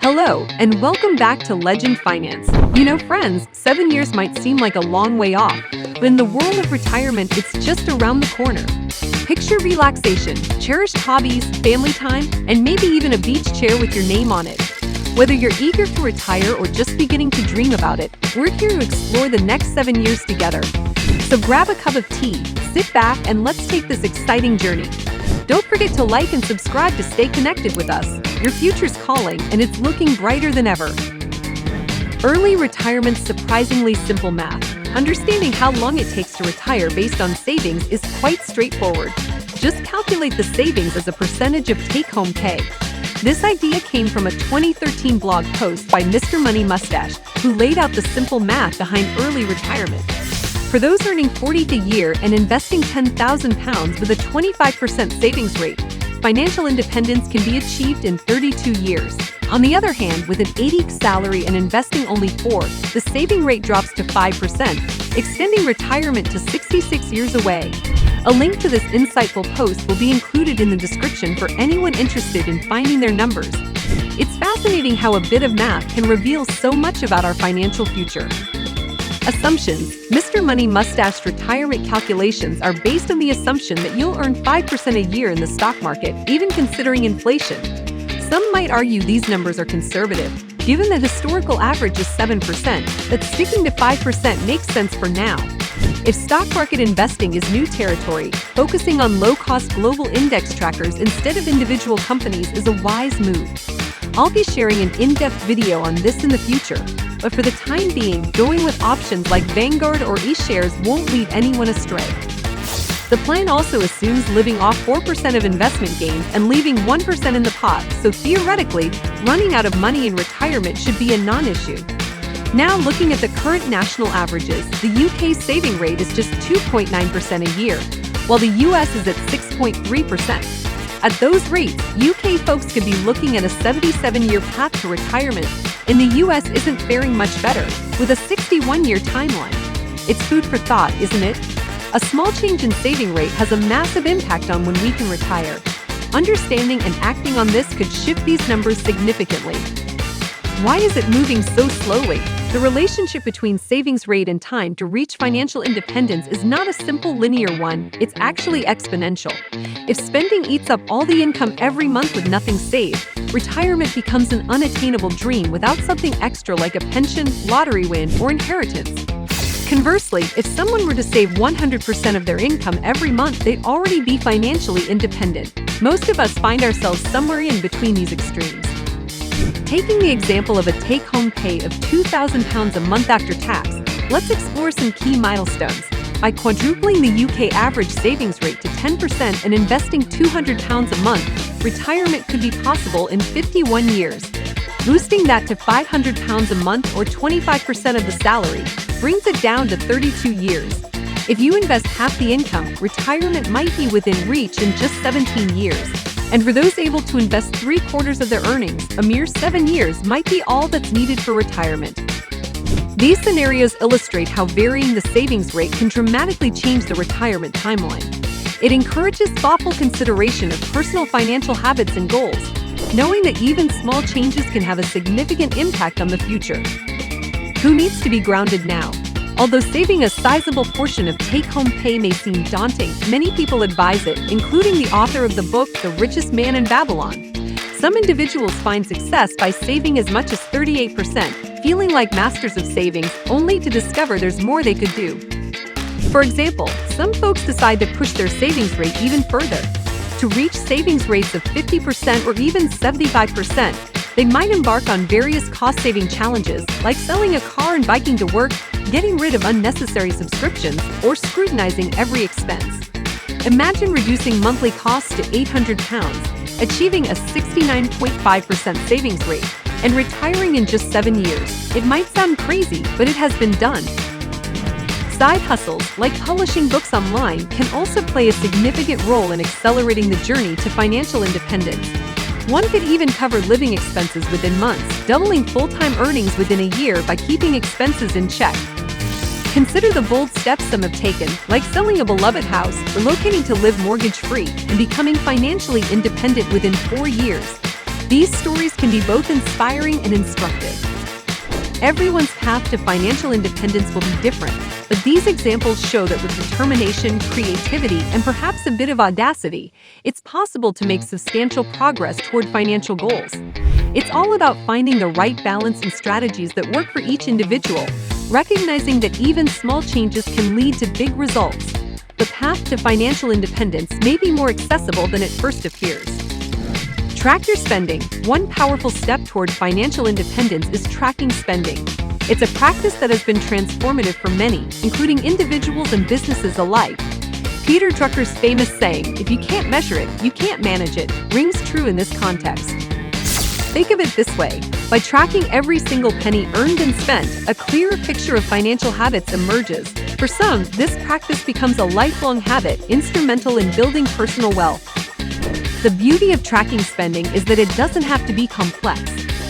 Hello, and welcome back to Legend Finance. Friends, 7 years might seem like a long way off, but in the world of retirement, it's just around the corner. Picture relaxation, cherished hobbies, family time, and maybe even a beach chair with your name on it. Whether you're eager to retire or just beginning to dream about it, we're here to explore the next 7 years together. So grab a cup of tea, sit back, and let's take this exciting journey. Don't forget to like and subscribe to stay connected with us. Your future's calling, and it's looking brighter than ever. Early retirement's surprisingly simple math. Understanding how long it takes to retire based on savings is quite straightforward. Just calculate the savings as a percentage of take-home pay. This idea came from a 2013 blog post by Mr. Money Mustache, who laid out the simple math behind early retirement. For those earning $40,000 a year and investing £10,000 with a 25% savings rate, financial independence can be achieved in 32 years. On the other hand, with an $80,000 salary and investing only $4,000, the saving rate drops to 5%, extending retirement to 66 years away. A link to this insightful post will be included in the description for anyone interested in finding their numbers. It's fascinating how a bit of math can reveal so much about our financial future. Assumptions. Mr. Money Mustache's retirement calculations are based on the assumption that you'll earn 5% a year in the stock market, even considering inflation. Some might argue these numbers are conservative. Given that historical average is 7%, that sticking to 5% makes sense for now. If stock market investing is new territory, focusing on low-cost global index trackers instead of individual companies is a wise move. I'll be sharing an in-depth video on this in the future, but for the time being, going with options like Vanguard or iShares won't lead anyone astray. The plan also assumes living off 4% of investment gains and leaving 1% in the pot, so theoretically, running out of money in retirement should be a non-issue. Now, looking at the current national averages, the UK's saving rate is just 2.9% a year, while the US is at 6.3%. At those rates, UK folks could be looking at a 77-year path to retirement, and the US isn't faring much better, with a 61-year timeline. It's food for thought, isn't it? A small change in saving rate has a massive impact on when we can retire. Understanding and acting on this could shift these numbers significantly. Why is it moving so slowly? The relationship between savings rate and time to reach financial independence is not a simple linear one, it's actually exponential. If spending eats up all the income every month with nothing saved, retirement becomes an unattainable dream without something extra like a pension, lottery win, or inheritance. Conversely, if someone were to save 100% of their income every month, they'd already be financially independent. Most of us find ourselves somewhere in between these extremes. Taking the example of a take-home pay of £2,000 a month after tax, let's explore some key milestones. By quadrupling the UK average savings rate to 10% and investing £200 a month, retirement could be possible in 51 years. Boosting that to £500 a month or 25% of the salary brings it down to 32 years. If you invest half the income, retirement might be within reach in just 17 years. And for those able to invest 3/4 of their earnings, a mere 7 years might be all that's needed for retirement. These scenarios illustrate how varying the savings rate can dramatically change the retirement timeline. It encourages thoughtful consideration of personal financial habits and goals, knowing that even small changes can have a significant impact on the future. Who needs to be grounded now? Although saving a sizable portion of take-home pay may seem daunting, many people advise it, including the author of the book, The Richest Man in Babylon. Some individuals find success by saving as much as 38%, feeling like masters of savings, only to discover there's more they could do. For example, some folks decide to push their savings rate even further. To reach savings rates of 50% or even 75%, they might embark on various cost-saving challenges, like selling a car and biking to work, getting rid of unnecessary subscriptions, or scrutinizing every expense. Imagine reducing monthly costs to £800, achieving a 69.5% savings rate, and retiring in just 7 years. It might sound crazy, but it has been done. Side hustles, like publishing books online, can also play a significant role in accelerating the journey to financial independence. One could even cover living expenses within months, doubling full-time earnings within a year by keeping expenses in check. Consider the bold steps some have taken, like selling a beloved house, relocating to live mortgage-free, and becoming financially independent within 4 years. These stories can be both inspiring and instructive. Everyone's path to financial independence will be different, but these examples show that with determination, creativity, and perhaps a bit of audacity, it's possible to make substantial progress toward financial goals. It's all about finding the right balance and strategies that work for each individual, recognizing that even small changes can lead to big results. The path to financial independence may be more accessible than it first appears. Track your spending. One powerful step toward financial independence is tracking spending. It's a practice that has been transformative for many, including individuals and businesses alike. Peter Drucker's famous saying, "If you can't measure it, you can't manage it," rings true in this context. Think of it this way. By tracking every single penny earned and spent, a clearer picture of financial habits emerges. For some, this practice becomes a lifelong habit, instrumental in building personal wealth. The beauty of tracking spending is that it doesn't have to be complex.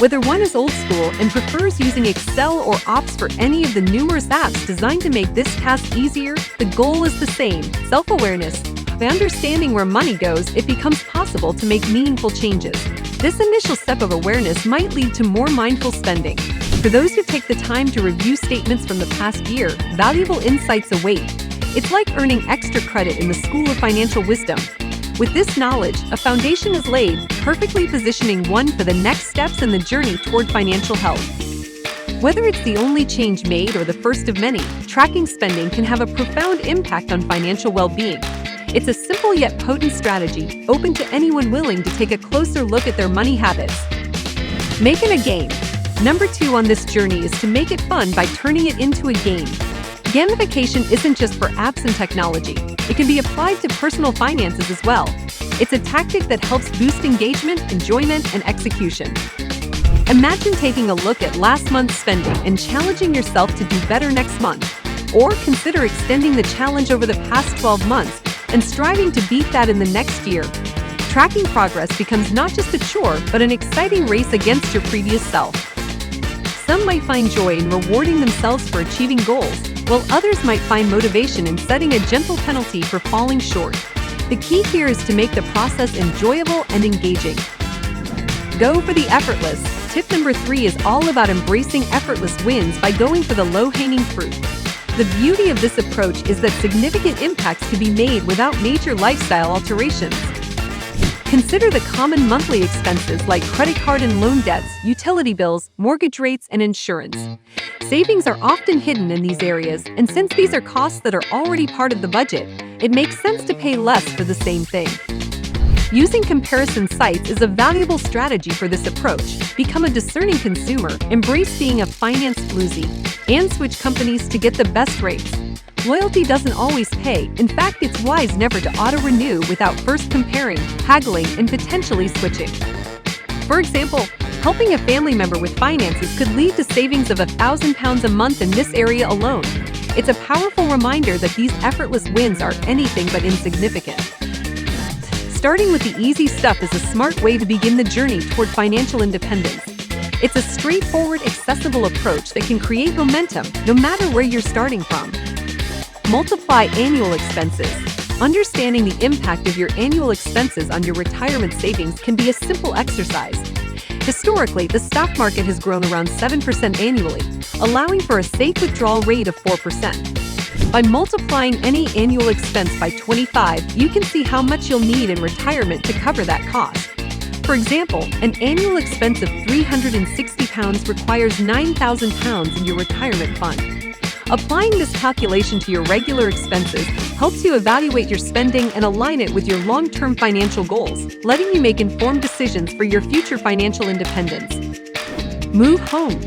Whether one is old school and prefers using Excel or opts for any of the numerous apps designed to make this task easier, the goal is the same: self-awareness. By understanding where money goes, it becomes possible to make meaningful changes. This initial step of awareness might lead to more mindful spending. For those who take the time to review statements from the past year, valuable insights await. It's like earning extra credit in the School of Financial Wisdom. With this knowledge, a foundation is laid, perfectly positioning one for the next steps in the journey toward financial health. Whether it's the only change made or the first of many, tracking spending can have a profound impact on financial well-being. It's a simple yet potent strategy, open to anyone willing to take a closer look at their money habits. Make it a game. Number 2 on this journey is to make it fun by turning it into a game. Gamification isn't just for apps and technology. It can be applied to personal finances as well. It's a tactic that helps boost engagement, enjoyment, and execution. Imagine taking a look at last month's spending and challenging yourself to do better next month. Or consider extending the challenge over the past 12 months and striving to beat that in the next year. Tracking progress becomes not just a chore, but an exciting race against your previous self. Some might find joy in rewarding themselves for achieving goals, while others might find motivation in setting a gentle penalty for falling short. The key here is to make the process enjoyable and engaging. Go for the effortless. Tip number 3 is all about embracing effortless wins by going for the low-hanging fruit. The beauty of this approach is that significant impacts can be made without major lifestyle alterations. Consider the common monthly expenses like credit card and loan debts, utility bills, mortgage rates, and insurance. Savings are often hidden in these areas, and since these are costs that are already part of the budget, it makes sense to pay less for the same thing. Using comparison sites is a valuable strategy for this approach. Become a discerning consumer, embrace being a finance floozy, and switch companies to get the best rates. Loyalty doesn't always pay. In fact, it's wise never to auto-renew without first comparing, haggling, and potentially switching. For example, helping a family member with finances could lead to savings of £1,000 a month in this area alone. It's a powerful reminder that these effortless wins are anything but insignificant. Starting with the easy stuff is a smart way to begin the journey toward financial independence. It's a straightforward, accessible approach that can create momentum no matter where you're starting from. Multiply annual expenses. Understanding the impact of your annual expenses on your retirement savings can be a simple exercise. Historically, the stock market has grown around 7% annually, allowing for a safe withdrawal rate of 4%. By multiplying any annual expense by 25, you can see how much you'll need in retirement to cover that cost. For example, an annual expense of £360 requires £9,000 in your retirement fund. Applying this calculation to your regular expenses helps you evaluate your spending and align it with your long-term financial goals, letting you make informed decisions for your future financial independence. Move home.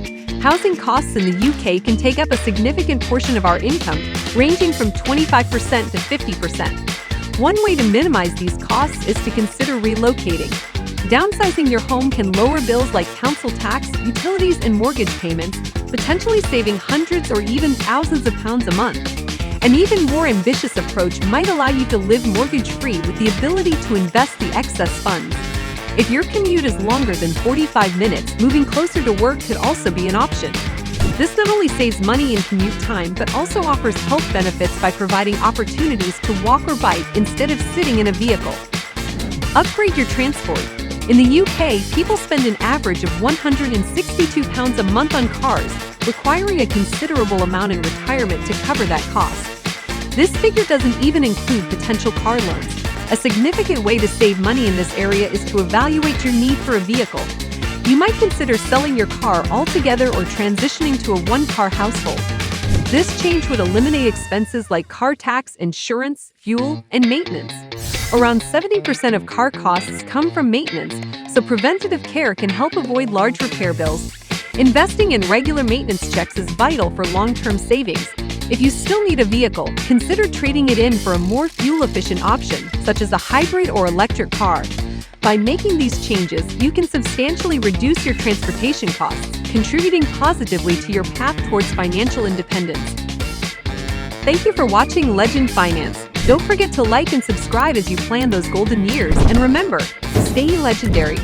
Housing costs in the UK can take up a significant portion of our income, ranging from 25% to 50%. One way to minimize these costs is to consider relocating. Downsizing your home can lower bills like council tax, utilities, and mortgage payments, potentially saving hundreds or even thousands of pounds a month. An even more ambitious approach might allow you to live mortgage-free with the ability to invest the excess funds. If your commute is longer than 45 minutes, moving closer to work could also be an option. This not only saves money in commute time, but also offers health benefits by providing opportunities to walk or bike instead of sitting in a vehicle. Upgrade your transport. In the UK, people spend an average of 162 pounds a month on cars, requiring a considerable amount in retirement to cover that cost. This figure doesn't even include potential car loans. A significant way to save money in this area is to evaluate your need for a vehicle. You might consider selling your car altogether or transitioning to a one-car household. This change would eliminate expenses like car tax, insurance, fuel, and maintenance. Around 70% of car costs come from maintenance, so preventative care can help avoid large repair bills. Investing in regular maintenance checks is vital for long-term savings. If you still need a vehicle, consider trading it in for a more fuel-efficient option, such as a hybrid or electric car. By making these changes, you can substantially reduce your transportation costs, contributing positively to your path towards financial independence. Thank you for watching Legend Finance. Don't forget to like and subscribe as you plan those golden years, and remember, stay legendary.